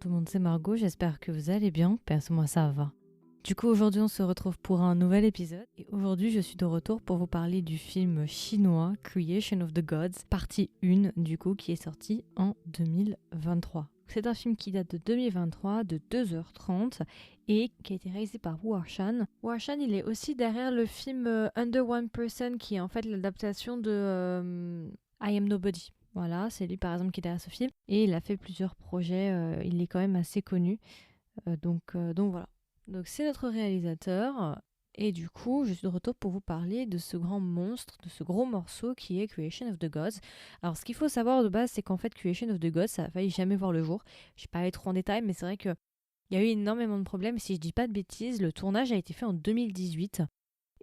tout le monde, c'est Margot, j'espère que vous allez bien, perso moi ça va. Du coup aujourd'hui on se retrouve pour un nouvel épisode et aujourd'hui je suis de retour pour vous parler du film chinois Creation of the Gods, partie 1 du coup qui est sorti en 2023. C'est un film qui date de 2023 de 2h30 et qui a été réalisé par Wu Shan. Wu Shan il est aussi derrière le film Under One Person qui est en fait l'adaptation de I Am Nobody. Voilà, c'est lui par exemple qui est derrière ce film et il a fait plusieurs projets, il est quand même assez connu. Donc voilà. Donc c'est notre réalisateur et du coup je suis de retour pour vous parler de ce grand monstre, de ce gros morceau qui est Creation of the Gods. Alors ce qu'il faut savoir de base c'est qu'en fait Creation of the Gods ça a failli jamais voir le jour. Je vais pas aller trop en détail mais c'est vrai qu'il y a eu énormément de problèmes. Si je dis pas de bêtises, le tournage a été fait en 2018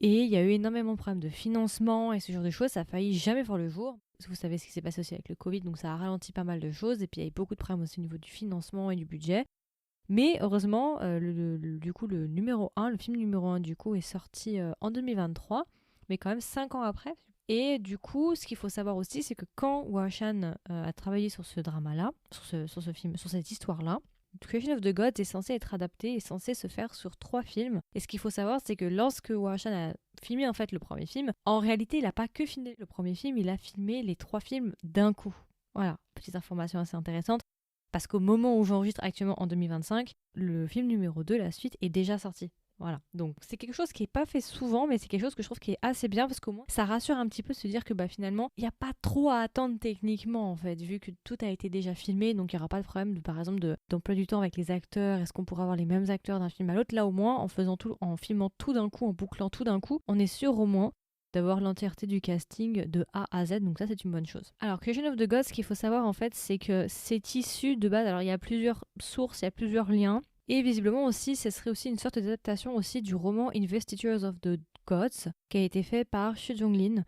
et il y a eu énormément de problèmes de financement et ce genre de choses. Ça a failli jamais voir le jour. Vous savez ce qui s'est passé aussi avec le Covid, donc ça a ralenti pas mal de choses et puis il y a eu beaucoup de problèmes aussi au niveau du financement et du budget. Mais heureusement, du coup, le film numéro 1 du coup est sorti en 2023, mais quand même 5 ans après. Et du coup, ce qu'il faut savoir aussi, c'est que quand Wu Shan a travaillé sur ce drama-là, sur ce film, sur cette histoire-là, Creation of the Gods est censé être adapté, est censé se faire sur 3 films. Et ce qu'il faut savoir, c'est que lorsque Wu Shan a filmé en fait le premier film, en réalité, il n'a pas que filmé le premier film, il a filmé les 3 films d'un coup. Voilà, petite information assez intéressante. Parce qu'au moment où j'enregistre actuellement en 2025, le film numéro 2, la suite, est déjà sorti. Voilà. Donc c'est quelque chose qui n'est pas fait souvent, mais c'est quelque chose que je trouve qui est assez bien parce qu'au moins ça rassure un petit peu de se dire que finalement, il n'y a pas trop à attendre techniquement en fait, vu que tout a été déjà filmé, donc il n'y aura pas de problème de, par exemple d'emploi du temps avec les acteurs. Est-ce qu'on pourra avoir les mêmes acteurs d'un film à l'autre? Là au moins, en filmant tout d'un coup, en bouclant tout d'un coup, on est sûr au moins d'avoir l'entièreté du casting de A à Z, donc ça c'est une bonne chose. Alors Creation of the Gods, ce qu'il faut savoir en fait, c'est que c'est issu de base, alors il y a plusieurs sources, il y a plusieurs liens, et visiblement aussi, ce serait aussi une sorte d'adaptation aussi du roman Investitures of the Gods, qui a été fait par Xu Zhonglin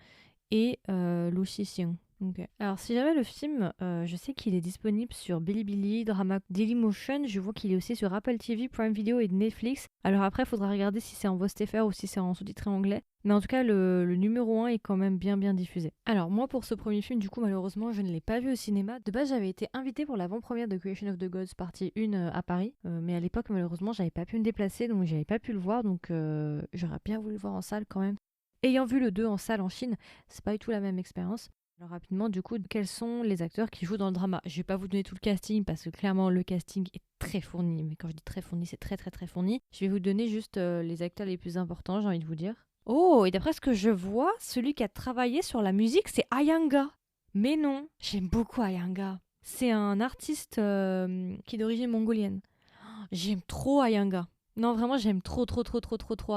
et Lu Xixing. Okay. Alors si jamais le film, je sais qu'il est disponible sur Bilibili, Drama, Dailymotion, je vois qu'il est aussi sur Apple TV, Prime Video et Netflix. Alors après, il faudra regarder si c'est en voix STFR ou si c'est en sous-titré anglais. Mais en tout cas, le numéro 1 est quand même bien diffusé. Alors moi, pour ce premier film, du coup, malheureusement, je ne l'ai pas vu au cinéma. De base, j'avais été invitée pour l'avant-première de Creation of the Gods, partie 1 à Paris. Mais à l'époque, malheureusement, j'avais pas pu me déplacer, donc j'avais pas pu le voir. Donc j'aurais bien voulu le voir en salle quand même. Ayant vu le 2 en salle en Chine, c'est pas du tout la même expérience. Alors rapidement, du coup, quels sont les acteurs qui jouent dans le drama? Je vais pas vous donner tout le casting parce que clairement le casting est très fourni. Mais quand je dis très fourni, c'est très fourni. Je vais vous donner juste les acteurs les plus importants, j'ai envie de vous dire. Oh, et d'après ce que je vois, celui qui a travaillé sur la musique, c'est Ayanga. Mais non, j'aime beaucoup Ayanga. C'est un artiste qui est d'origine mongolienne. J'aime trop Ayanga. Non, vraiment, j'aime trop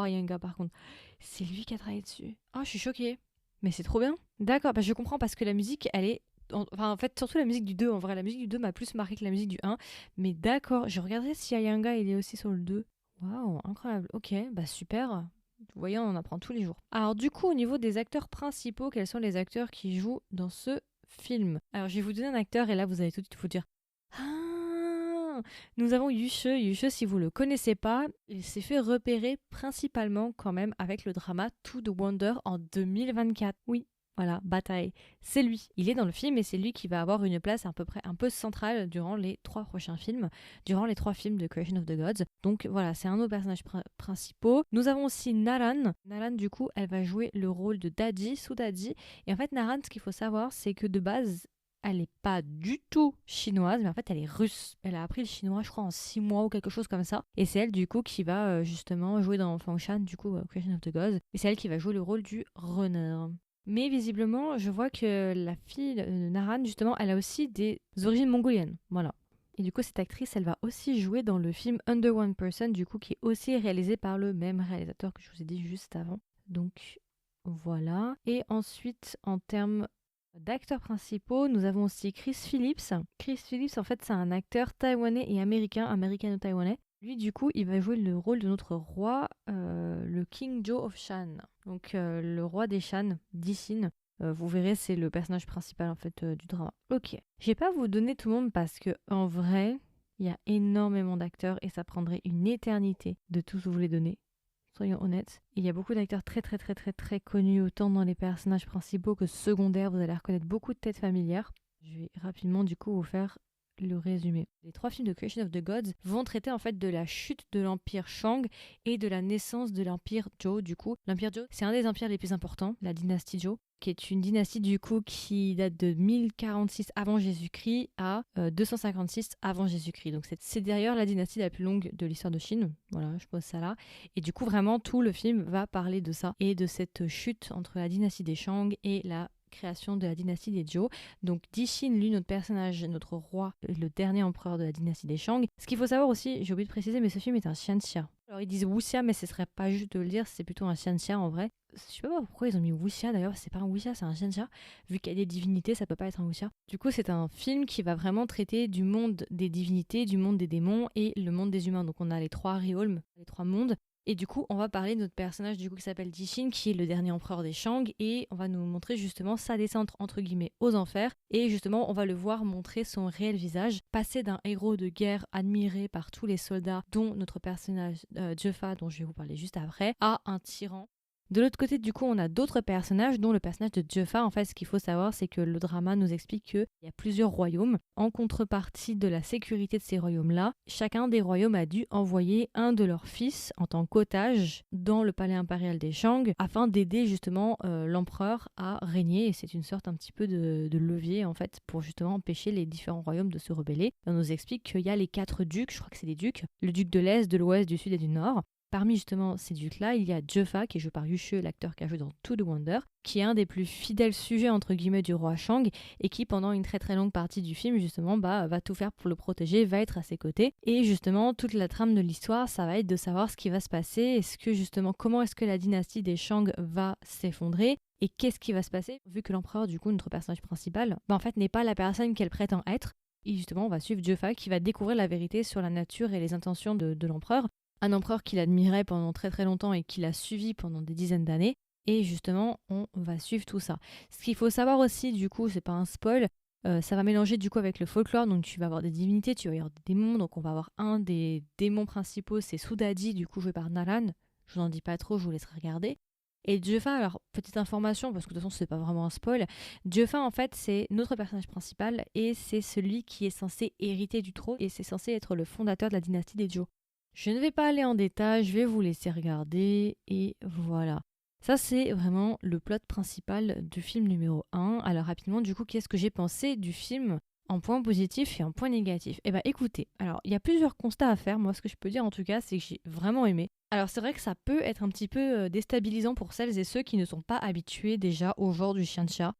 Ayanga par contre. C'est lui qui a travaillé dessus. Ah, je suis choquée. Mais c'est trop bien. D'accord, je comprends parce que la musique, elle est... Enfin, en fait, surtout la musique du 2. En vrai, la musique du 2 m'a plus marqué que la musique du 1. Mais d'accord, je regarderai si Ayanga, il est aussi sur le 2. Waouh, incroyable. Ok, super. Vous voyez, on en apprend tous les jours. Alors du coup, au niveau des acteurs principaux, quels sont les acteurs qui jouent dans ce film? Alors, je vais vous donner un acteur et là, vous allez tout de suite vous dire... Ah, nous avons Yuche. Yuche, si vous le connaissez pas, il s'est fait repérer principalement quand même avec le drama To the Wonder en 2024. Oui, voilà, Bataille. C'est lui. Il est dans le film et c'est lui qui va avoir une place à peu près un peu centrale durant les 3 prochains films, durant les 3 films de Creation of the Gods. Donc voilà, c'est un de nos personnages principaux. Nous avons aussi Naran. Naran, du coup, elle va jouer le rôle de Daddy, sous Daddy. Et en fait, Naran, ce qu'il faut savoir, c'est que de base, elle n'est pas du tout chinoise, mais en fait elle est russe. Elle a appris le chinois, je crois, en 6 mois ou quelque chose comme ça. Et c'est elle, du coup, qui va justement jouer dans Fangshan, du coup, Creation of the Gods. Et c'est elle qui va jouer le rôle du runner. Mais visiblement, je vois que la fille, Naran, justement, elle a aussi des origines mongoliennes. Voilà. Et du coup, cette actrice, elle va aussi jouer dans le film Under One Person, du coup, qui est aussi réalisé par le même réalisateur que je vous ai dit juste avant. Donc, voilà. Et ensuite, en termes d'acteurs principaux, nous avons aussi Chris Phillips. Chris Phillips, en fait, c'est un acteur taïwanais et américain, américano-taïwanais. Lui, du coup, il va jouer le rôle de notre roi, le King Joe of Shan. Donc, le roi des Shan, d'Isin. Vous verrez, c'est le personnage principal, en fait, du drama. Ok. Je vais pas vous donner tout le monde parce que, en vrai, il y a énormément d'acteurs et ça prendrait une éternité de tous vous les donner. Soyons honnêtes. Il y a beaucoup d'acteurs très connus, autant dans les personnages principaux que secondaires. Vous allez reconnaître beaucoup de têtes familières. Je vais rapidement du coup vous faire le résumer. Les 3 films de Creation of the Gods vont traiter en fait de la chute de l'empire Shang et de la naissance de l'empire Zhou. Du coup, l'empire Zhou, c'est un des empires les plus importants, la dynastie Zhou, qui est une dynastie du coup qui date de 1046 avant Jésus-Christ à 256 avant Jésus-Christ. Donc c'est d'ailleurs la dynastie la plus longue de l'histoire de Chine. Voilà, je pose ça là. Et du coup, vraiment, tout le film va parler de ça et de cette chute entre la dynastie des Shang et la création de la dynastie des Zhou. Donc Di Xin, lui, notre personnage, notre roi, le dernier empereur de la dynastie des Shang. Ce qu'il faut savoir aussi, j'ai oublié de préciser, mais ce film est un xianxia. Alors ils disent wuxia, mais ce serait pas juste de le dire, c'est plutôt un xianxia en vrai. Je sais pas pourquoi ils ont mis wuxia d'ailleurs, c'est pas un wuxia, c'est un xianxia. Vu qu'il y a des divinités, ça peut pas être un wuxia. Du coup, c'est un film qui va vraiment traiter du monde des divinités, du monde des démons et le monde des humains. Donc on a les 3 realms, les 3 mondes. Et du coup, on va parler de notre personnage du coup qui s'appelle Di Xin, qui est le dernier empereur des Shang, et on va nous montrer justement sa descente entre guillemets aux enfers, et justement on va le voir montrer son réel visage, passer d'un héros de guerre admiré par tous les soldats, dont notre personnage Jeffa, dont je vais vous parler juste après, à un tyran. De l'autre côté, du coup, on a d'autres personnages, dont le personnage de Jeffa. En fait, ce qu'il faut savoir, c'est que le drama nous explique qu'il y a plusieurs royaumes. En contrepartie de la sécurité de ces royaumes-là, chacun des royaumes a dû envoyer un de leurs fils en tant qu'otage dans le palais impérial des Shang afin d'aider justement l'empereur à régner. Et c'est une sorte un petit peu de levier, en fait, pour justement empêcher les différents royaumes de se rebeller. On nous explique qu'il y a les 4 ducs, je crois que c'est des ducs, le duc de l'Est, de l'Ouest, du Sud et du Nord. Parmi justement ces ducs-là, il y a Jeffa, qui est joué par Yu Xue, l'acteur qui a joué dans To the Wonder, qui est un des plus fidèles sujets entre guillemets du roi Shang et qui pendant une très très longue partie du film justement va tout faire pour le protéger, va être à ses côtés. Et justement toute la trame de l'histoire, ça va être de savoir ce qui va se passer, est-ce que justement comment est-ce que la dynastie des Shang va s'effondrer et qu'est-ce qui va se passer vu que l'empereur du coup notre personnage principal, en fait n'est pas la personne qu'elle prétend être. Et justement on va suivre Jeffa qui va découvrir la vérité sur la nature et les intentions de l'empereur. Un empereur qu'il admirait pendant très très longtemps et qu'il a suivi pendant des dizaines d'années. Et justement, on va suivre tout ça. Ce qu'il faut savoir aussi, du coup, c'est pas un spoil, ça va mélanger du coup avec le folklore. Donc tu vas avoir des divinités, tu vas avoir des démons. Donc on va avoir un des démons principaux, c'est Sudadi, du coup joué par Nalan. Je vous en dis pas trop, je vous laisserai regarder. Et Jeffa, alors petite information, parce que de toute façon c'est pas vraiment un spoil, Jeffa en fait c'est notre personnage principal et c'est celui qui est censé hériter du trône et c'est censé être le fondateur de la dynastie des Zhou. Je ne vais pas aller en détail, je vais vous laisser regarder et voilà. Ça c'est vraiment le plot principal du film numéro 1. Alors rapidement du coup qu'est-ce que j'ai pensé du film en point positif et en point négatif? Eh bien écoutez, alors il y a plusieurs constats à faire. Moi ce que je peux dire en tout cas c'est que j'ai vraiment aimé. Alors c'est vrai que ça peut être un petit peu déstabilisant pour celles et ceux qui ne sont pas habitués déjà au genre du xianxia.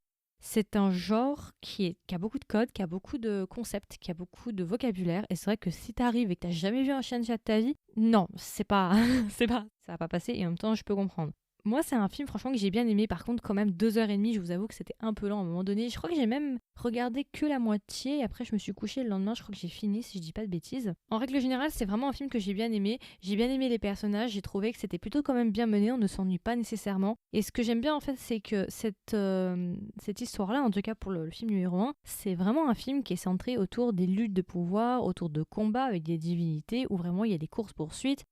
C'est un genre qui a beaucoup de codes, qui a beaucoup de concepts, qui a beaucoup de vocabulaire. Et c'est vrai que si t'arrives et que t'as jamais vu un xianxia de ta vie, non, c'est pas, ça va pas passer. Et en même temps, je peux comprendre. Moi, c'est un film, franchement, que j'ai bien aimé. Par contre, quand même, 2h30, je vous avoue que c'était un peu lent à un moment donné. Je crois que j'ai même regardé que la moitié. Et après, je me suis couchée le lendemain. Je crois que j'ai fini, si je dis pas de bêtises. En règle générale, c'est vraiment un film que j'ai bien aimé. J'ai bien aimé les personnages. J'ai trouvé que c'était plutôt quand même bien mené. On ne s'ennuie pas nécessairement. Et ce que j'aime bien, en fait, c'est que cette histoire-là, en tout cas pour le film numéro 1, c'est vraiment un film qui est centré autour des luttes de pouvoir, autour de combats avec des divinités, où vraiment il y a des courses-poursuites.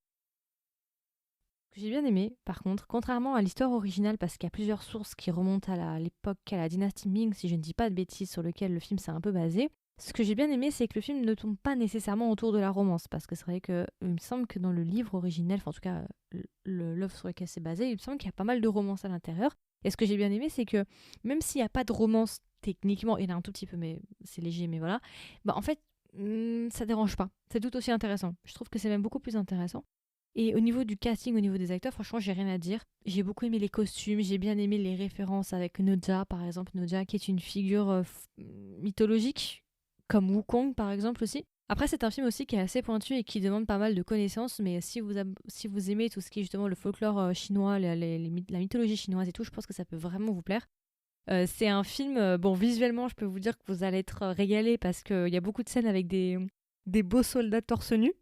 Que j'ai bien aimé, par contre, contrairement à l'histoire originale, parce qu'il y a plusieurs sources qui remontent à l'époque, à la dynastie Ming, si je ne dis pas de bêtises, sur lequel le film s'est un peu basé. Ce que j'ai bien aimé, c'est que le film ne tourne pas nécessairement autour de la romance, parce que c'est vrai que il me semble que dans le livre originel, enfin en tout cas l'œuvre sur laquelle c'est basé, il me semble qu'il y a pas mal de romance à l'intérieur. Et ce que j'ai bien aimé, c'est que même s'il n'y a pas de romance techniquement, il y en a un tout petit peu, mais c'est léger, mais voilà, en fait, ça dérange pas. C'est tout aussi intéressant. Je trouve que c'est même beaucoup plus intéressant. Et au niveau du casting, au niveau des acteurs, franchement, j'ai rien à dire. J'ai beaucoup aimé les costumes, j'ai bien aimé les références avec Noja, par exemple. Noja, qui est une figure mythologique, comme Wukong, par exemple, aussi. Après, c'est un film aussi qui est assez pointu et qui demande pas mal de connaissances, mais si vous aimez tout ce qui est justement le folklore chinois, la mythologie chinoise et tout, je pense que ça peut vraiment vous plaire. C'est un film, bon, visuellement, je peux vous dire que vous allez être régalés parce qu'il y a beaucoup de scènes avec des beaux soldats torse nu.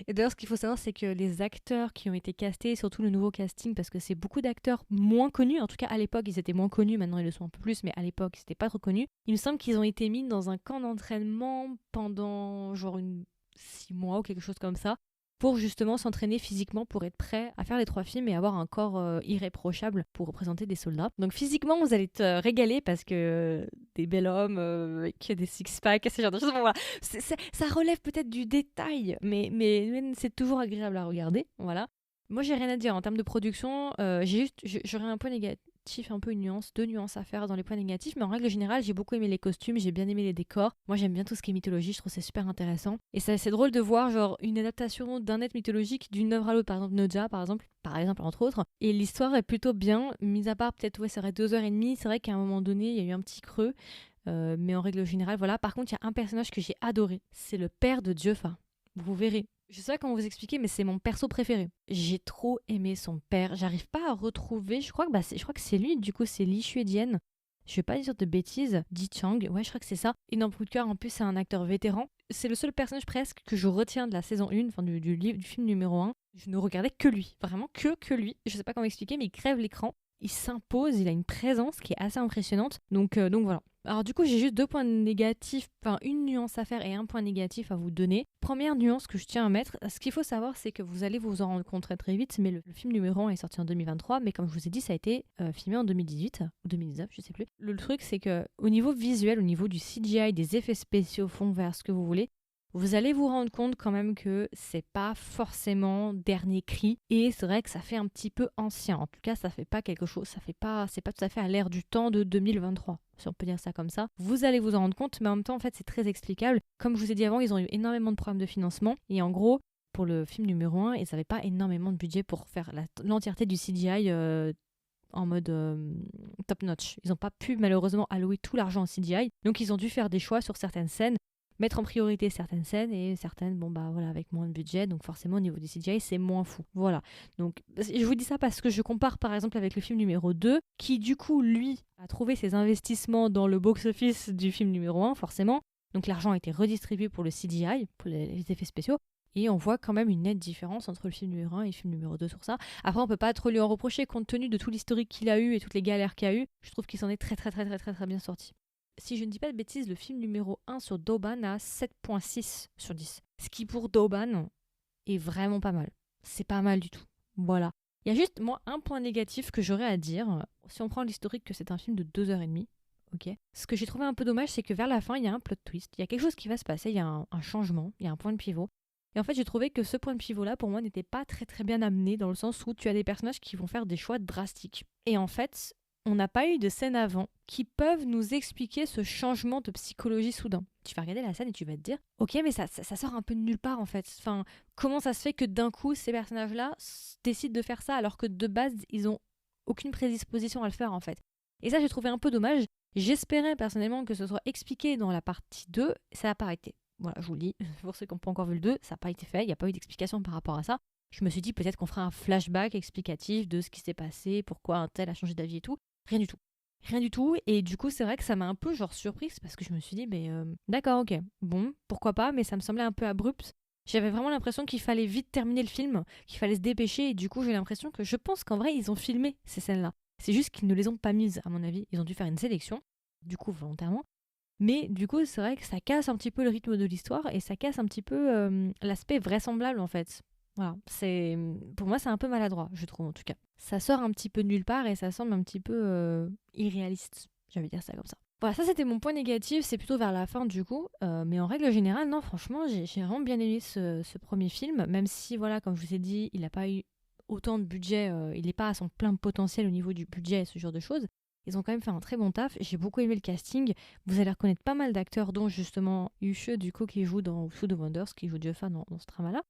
Et d'ailleurs, ce qu'il faut savoir, c'est que les acteurs qui ont été castés, surtout le nouveau casting, parce que c'est beaucoup d'acteurs moins connus, en tout cas à l'époque ils étaient moins connus, maintenant ils le sont un peu plus, mais à l'époque c'était pas trop connu. Il me semble qu'ils ont été mis dans un camp d'entraînement pendant genre 6 mois ou quelque chose comme ça. pour justement s'entraîner physiquement pour être prêt à faire les 3 films et avoir un corps irréprochable pour représenter des soldats. Donc physiquement, vous allez te régaler parce que des bel hommes qui a des six-packs, ce genre de choses. Bon, voilà. Ça relève peut-être du détail, mais c'est toujours agréable à regarder. Voilà. Moi, j'ai rien à dire en termes de production. J'aurais un point négatif, un peu une nuance, 2 nuances à faire dans les points négatifs, mais en règle générale, j'ai beaucoup aimé les costumes, j'ai bien aimé les décors. Moi, j'aime bien tout ce qui est mythologie, je trouve c'est super intéressant. Et c'est drôle de voir genre une adaptation d'un être mythologique d'une œuvre à l'autre, par exemple Nausea, par exemple, entre autres. Et l'histoire est plutôt bien, mis à part peut-être, ouais, ça aurait 2h30, c'est vrai qu'à un moment donné, il y a eu un petit creux. Mais en règle générale, voilà. Par contre, il y a un personnage que j'ai adoré, c'est le père de Juffa. Vous verrez. Je sais pas comment vous expliquer, mais c'est mon perso préféré. J'ai trop aimé son père. J'arrive pas à retrouver. Je crois que c'est lui. Du coup, c'est Li Xuedian. Je vais pas dire de bêtises. Ji Chang. Ouais, je crois que c'est ça. Énorme coup de cœur. En plus, c'est un acteur vétéran. C'est le seul personnage presque que je retiens de la saison 1, enfin du film numéro 1. Je ne regardais que lui. Vraiment que lui. Je sais pas comment expliquer, mais il crève l'écran. Il s'impose, il a une présence qui est assez impressionnante. Donc voilà. Alors du coup, j'ai juste 2 points négatifs, enfin une nuance à faire et un point négatif à vous donner. Première nuance que je tiens à mettre, ce qu'il faut savoir, c'est que vous allez vous en rendre compte très très vite, mais le film numéro 1 est sorti en 2023, mais comme je vous ai dit, ça a été filmé en 2018 ou 2019, je sais plus. Le truc, c'est que au niveau visuel, au niveau du CGI, des effets spéciaux, fond vert, ce que vous voulez, vous allez vous rendre compte quand même que c'est pas forcément dernier cri et c'est vrai que ça fait un petit peu ancien. En tout cas, ça fait pas quelque chose, c'est pas tout à fait à l'ère du temps de 2023, si on peut dire ça comme ça. Vous allez vous en rendre compte, mais en même temps, en fait, c'est très explicable. Comme je vous ai dit avant, ils ont eu énormément de problèmes de financement et en gros, pour le film numéro 1, ils n'avaient pas énormément de budget pour faire l'entièreté du CGI en mode top notch. Ils n'ont pas pu malheureusement allouer tout l'argent au CGI, donc ils ont dû faire des choix sur certaines scènes, mettre en priorité certaines scènes et certaines, bon bah voilà, avec moins de budget, donc forcément au niveau du CGI c'est moins fou. Voilà. Donc je vous dis ça parce que je compare par exemple avec le film numéro 2, qui du coup lui a trouvé ses investissements dans le box-office du film numéro 1, forcément. Donc l'argent a été redistribué pour le CGI, pour les effets spéciaux. Et on voit quand même une nette différence entre le film numéro 1 et le film numéro 2 sur ça. Après, on peut pas trop lui en reprocher compte tenu de tout l'historique qu'il a eu et toutes les galères qu'il a eu. Je trouve qu'il s'en est très bien sorti. Si je ne dis pas de bêtises, le film numéro 1 sur Douban a 7,6 sur 10. Ce qui pour Douban est vraiment pas mal. C'est pas mal du tout. Voilà. Il y a juste, moi, un point négatif que j'aurais à dire. Si on prend l'historique que c'est un film de 2h30, ok. Ce que j'ai trouvé un peu dommage, c'est que vers la fin, il y a un plot twist. Il y a quelque chose qui va se passer, il y a un changement, il y a un point de pivot. Et en fait, j'ai trouvé que ce point de pivot-là, pour moi, n'était pas très bien amené, dans le sens où tu as des personnages qui vont faire des choix drastiques. Et en fait, on n'a pas eu de scène avant qui peuvent nous expliquer ce changement de psychologie soudain. Tu vas regarder la scène et tu vas te dire, ok, mais ça sort un peu de nulle part en fait. Enfin, comment ça se fait que d'un coup, ces personnages-là décident de faire ça alors que de base, ils ont aucune prédisposition à le faire en fait. Et ça, j'ai trouvé un peu dommage. J'espérais personnellement que ce soit expliqué dans la partie 2, ça n'a pas été. Voilà, je vous le dis, pour ceux qui n'ont pas encore vu le 2, ça n'a pas été fait, il n'y a pas eu d'explication par rapport à ça. Je me suis dit peut-être qu'on fera un flashback explicatif de ce qui s'est passé, pourquoi un tel a changé d'avis et tout. Rien du tout. Rien du tout. Et du coup, c'est vrai que ça m'a un peu genre surprise parce que je me suis dit, mais d'accord, ok, bon, pourquoi pas, mais ça me semblait un peu abrupt. J'avais vraiment l'impression qu'il fallait vite terminer le film, qu'il fallait se dépêcher, et du coup, j'ai l'impression que je pense qu'en vrai, ils ont filmé ces scènes-là. C'est juste qu'ils ne les ont pas mises, à mon avis. Ils ont dû faire une sélection, du coup, volontairement. Mais du coup, c'est vrai que ça casse un petit peu le rythme de l'histoire et ça casse un petit peu l'aspect vraisemblable, en fait. Voilà, pour moi c'est un peu maladroit, je trouve en tout cas. Ça sort un petit peu de nulle part et ça semble un petit peu irréaliste, j'allais dire ça comme ça. Voilà, ça c'était mon point négatif, c'est plutôt vers la fin du coup, mais en règle générale, non, franchement, j'ai vraiment bien aimé ce premier film, même si, voilà, comme je vous ai dit, il n'a pas eu autant de budget, il n'est pas à son plein potentiel au niveau du budget et ce genre de choses. Ils ont quand même fait un très bon taf, j'ai beaucoup aimé le casting, vous allez reconnaître pas mal d'acteurs, dont justement Ushe, du coup, qui joue dans Food of Wonders, qui joue Juffa dans ce drama-là.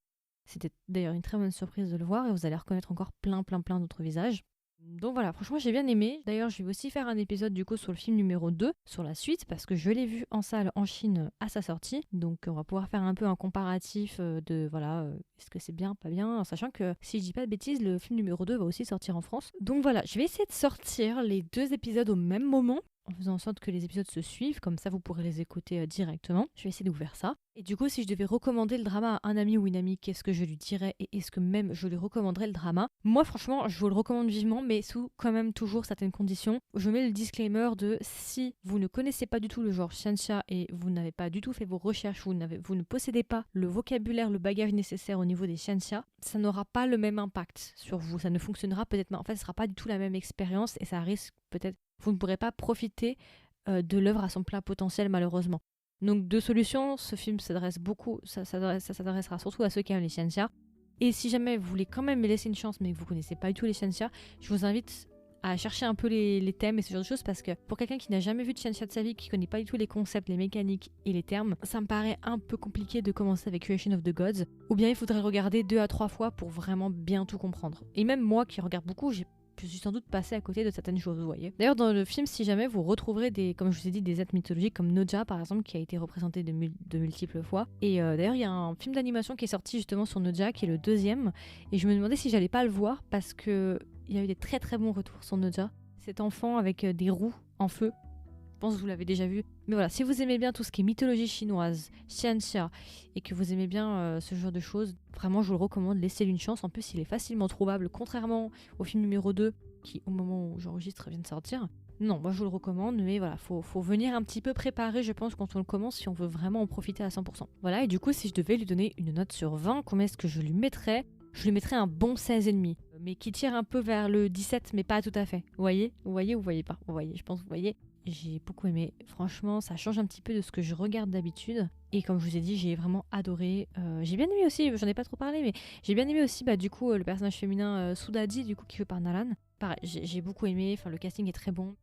C'était d'ailleurs une très bonne surprise de le voir et vous allez reconnaître encore plein d'autres visages. Donc voilà, franchement j'ai bien aimé. D'ailleurs je vais aussi faire un épisode du coup sur le film numéro 2, sur la suite, parce que je l'ai vu en salle en Chine à sa sortie. Donc on va pouvoir faire un peu un comparatif de voilà, est-ce que c'est bien, pas bien, en sachant que si je dis pas de bêtises, le film numéro 2 va aussi sortir en France. Donc voilà, je vais essayer de sortir les 2 épisodes au même moment. en faisant en sorte que les épisodes se suivent, comme ça vous pourrez les écouter directement. Je vais essayer d'ouvrir ça. Et du coup, si je devais recommander le drama à un ami ou une amie, qu'est-ce que je lui dirais et est-ce que même je lui recommanderais le drama? Moi, franchement, je vous le recommande vivement, mais sous quand même toujours certaines conditions. Je mets le disclaimer de si vous ne connaissez pas du tout le genre xianxia et vous n'avez pas du tout fait vos recherches, vous ne possédez pas le vocabulaire, le bagage nécessaire au niveau des xianxia, ça n'aura pas le même impact sur vous. Ça ne fonctionnera peut-être pas. En fait, ce ne sera pas du tout la même expérience et ça risque peut-être... Vous ne pourrez pas profiter de l'œuvre à son plein potentiel, malheureusement. Donc, deux solutions. Ce film s'adressera surtout à ceux qui aiment les xianxia. Et si jamais vous voulez quand même me laisser une chance, mais que vous ne connaissez pas du tout les xianxia, je vous invite à chercher un peu les thèmes et ce genre de choses, parce que pour quelqu'un qui n'a jamais vu de xianxia de sa vie, qui ne connaît pas du tout les concepts, les mécaniques et les termes, ça me paraît un peu compliqué de commencer avec Creation of the Gods. Ou bien il faudrait regarder 2 à 3 fois pour vraiment bien tout comprendre. Et même moi qui regarde beaucoup, je suis sans doute passée à côté de certaines choses, vous voyez. D'ailleurs, dans le film, si jamais vous retrouverez comme je vous ai dit, des êtres mythologiques comme Noja, par exemple, qui a été représenté de multiples fois. Et d'ailleurs, il y a un film d'animation qui est sorti justement sur Noja, qui est le 2e. Et je me demandais si j'allais pas le voir parce que il y a eu des très très bons retours sur Noja. Cet enfant avec des roues en feu. Je pense que vous l'avez déjà vu. Mais voilà, si vous aimez bien tout ce qui est mythologie chinoise, xianxia, et que vous aimez bien ce genre de choses, vraiment je vous le recommande, laissez-lui une chance. En plus, il est facilement trouvable, contrairement au film numéro 2, qui au moment où j'enregistre vient de sortir. Non, moi je vous le recommande, mais voilà, faut venir un petit peu préparé, je pense, quand on le commence, si on veut vraiment en profiter à 100%. Voilà, et du coup, si je devais lui donner une note sur 20, combien est-ce que je lui mettrais? Je lui mettrais un bon 16,5, mais qui tire un peu vers le 17, mais pas tout à fait. Vous voyez ou vous voyez pas? Vous voyez, je pense que vous voyez. J'ai beaucoup aimé. Franchement, ça change un petit peu de ce que je regarde d'habitude. Et comme je vous ai dit, j'ai vraiment adoré. J'ai bien aimé aussi, j'en ai pas trop parlé, mais j'ai bien aimé aussi du coup le personnage féminin Sudaji, du coup qui joue par Nalan. Pareil, j'ai beaucoup aimé, le casting est très bon.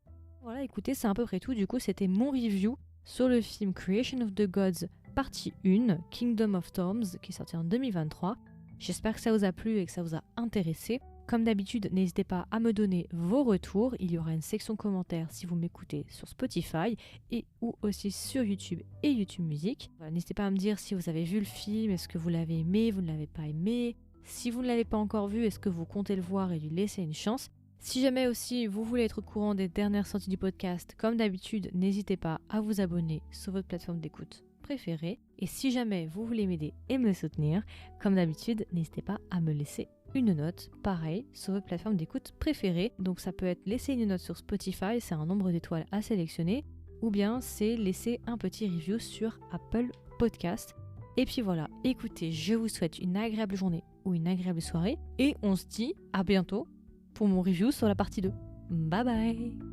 Voilà, écoutez, c'est à peu près tout. Du coup, c'était mon review sur le film Creation of the Gods, partie 1, Kingdom of Storms, qui est sorti en 2023. J'espère que ça vous a plu et que ça vous a intéressé. Comme d'habitude, n'hésitez pas à me donner vos retours. Il y aura une section commentaires si vous m'écoutez sur Spotify et ou aussi sur YouTube et YouTube Music. Voilà, n'hésitez pas à me dire si vous avez vu le film, est-ce que vous l'avez aimé, vous ne l'avez pas aimé. Si vous ne l'avez pas encore vu, est-ce que vous comptez le voir et lui laisser une chance. Si jamais aussi vous voulez être au courant des dernières sorties du podcast, comme d'habitude, n'hésitez pas à vous abonner sur votre plateforme d'écoute préférée. Et si jamais vous voulez m'aider et me soutenir, comme d'habitude, n'hésitez pas à me laisser une note, pareil, sur votre plateforme d'écoute préférée. Donc ça peut être laisser une note sur Spotify, c'est un nombre d'étoiles à sélectionner, ou bien c'est laisser un petit review sur Apple Podcast. Et puis voilà, écoutez, je vous souhaite une agréable journée ou une agréable soirée, et on se dit à bientôt pour mon review sur la partie 2. Bye bye!